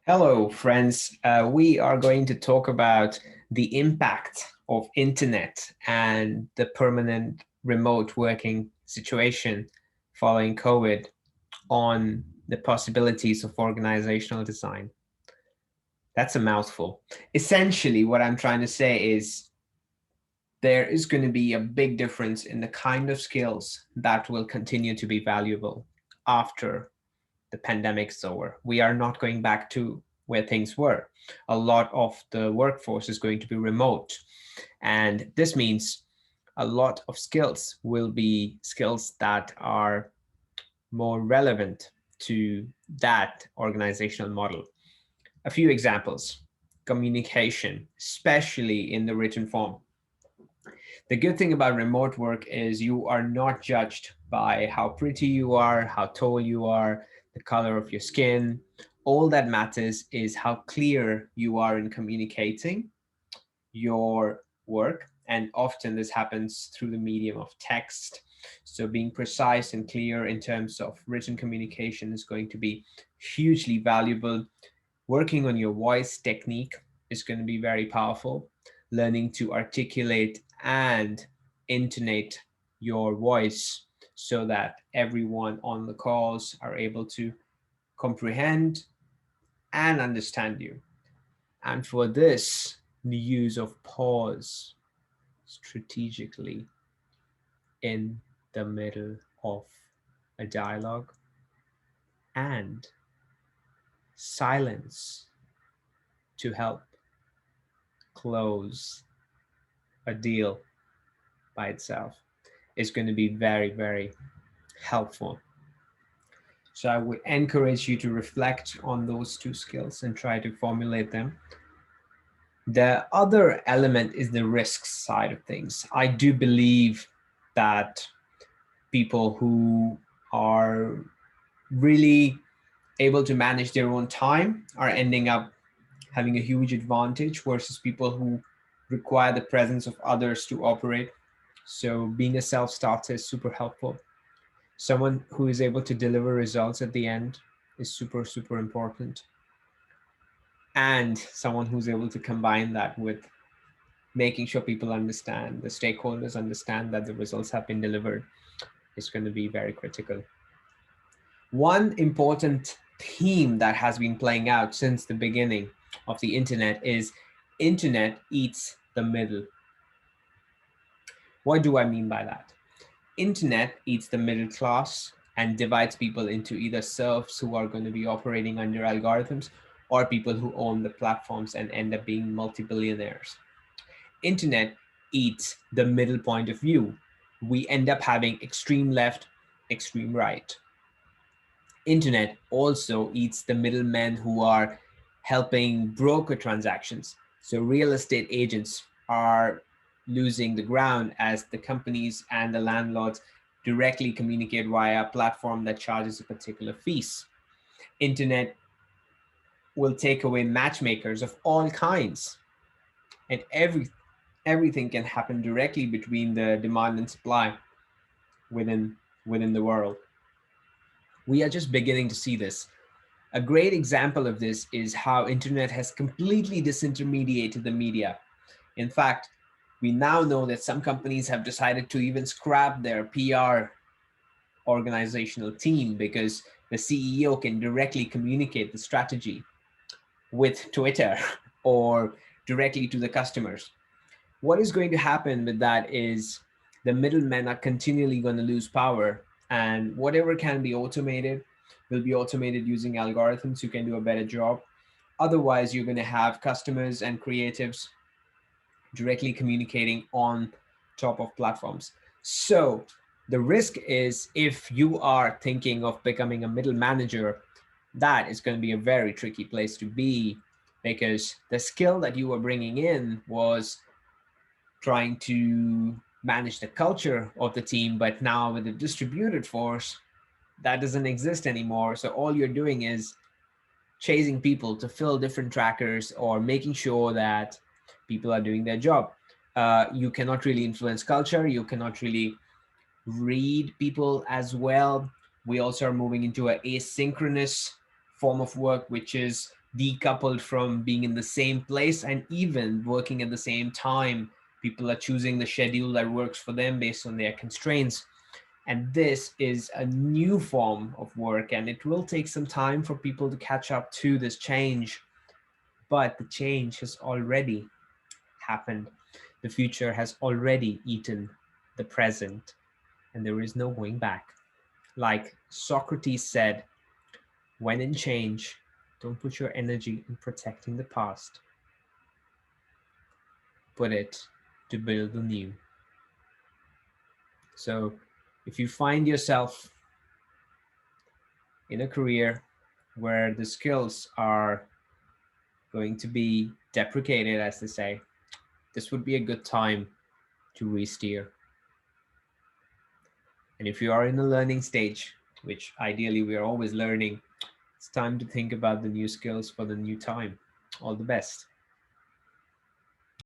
Hello, friends. We are going to talk about the impact of internet and the permanent remote working situation following COVID on the possibilities of organizational design. That's a mouthful. Essentially, what I'm trying to say is there is going to be a big difference in the kind of skills that will continue to be valuable after the pandemic's over. We are not going back to where things were. A lot of the workforce is going to be remote. And this means a lot of skills will be skills that are more relevant to that organizational model. A few examples: communication, especially in the written form. The good thing about remote work is you are not judged by how pretty you are, how tall you are, the color of your skin. All that matters is how clear you are in communicating your work. And often this happens through the medium of text. So being precise and clear in terms of written communication is going to be hugely valuable. Working on your voice technique is going to be very powerful. Learning to articulate and intonate your voice so that everyone on the calls are able to comprehend and understand you. And for this, the use of pause strategically in the middle of a dialogue and silence to help close a deal by itself is going to be very, very helpful. So I would encourage you to reflect on those two skills and try to formulate them. The other element is the risk side of things. I do believe that people who are really able to manage their own time are ending up having a huge advantage versus people who require the presence of others to operate. So being a self-starter is super helpful. Someone who is able to deliver results at the end is super, super important. And someone who's able to combine that with making sure people understand, the stakeholders understand that the results have been delivered is going to be very critical. One important theme that has been playing out since the beginning of the internet is internet eats the middle. What do I mean by that? Internet eats the middle class and divides people into either serfs who are going to be operating under algorithms or people who own the platforms and end up being multi-billionaires. Internet eats the middle point of view. We end up having extreme left, extreme right. Internet also eats the middlemen who are helping broker transactions. So real estate agents are losing the ground as the companies and the landlords directly communicate via a platform that charges a particular fees. Internet will take away matchmakers of all kinds, and everything can happen directly between the demand and supply within within the world. We are just beginning to see this. A great example of this is how internet has completely disintermediated the media. In fact, we now know that some companies have decided to even scrap their PR organizational team because the CEO can directly communicate the strategy with Twitter or directly to the customers. What is going to happen with that is the middlemen are continually going to lose power, and whatever can be automated will be automated using algorithms who can do a better job. Otherwise, you're going to have customers and creatives directly communicating on top of platforms. So the risk is, if you are thinking of becoming a middle manager, that is going to be a very tricky place to be, because the skill that you were bringing in was trying to manage the culture of the team, but now with the distributed force, that doesn't exist anymore. So all you're doing is chasing people to fill different trackers or making sure that people are doing their job. You cannot really influence culture. You cannot really read people as well. We also are moving into an asynchronous form of work, which is decoupled from being in the same place and even working at the same time. People are choosing the schedule that works for them based on their constraints. And this is a new form of work, and it will take some time for people to catch up to this change. But the change has already happened. The future has already eaten the present, and there is no going back. Like Socrates said, when in change, don't put your energy in protecting the past, put it to build the new. So if you find yourself in a career where the skills are going to be deprecated, as they say, this would be a good time to re-steer. And if you are in a learning stage, which ideally we are always learning, it's time to think about the new skills for the new time. All the best.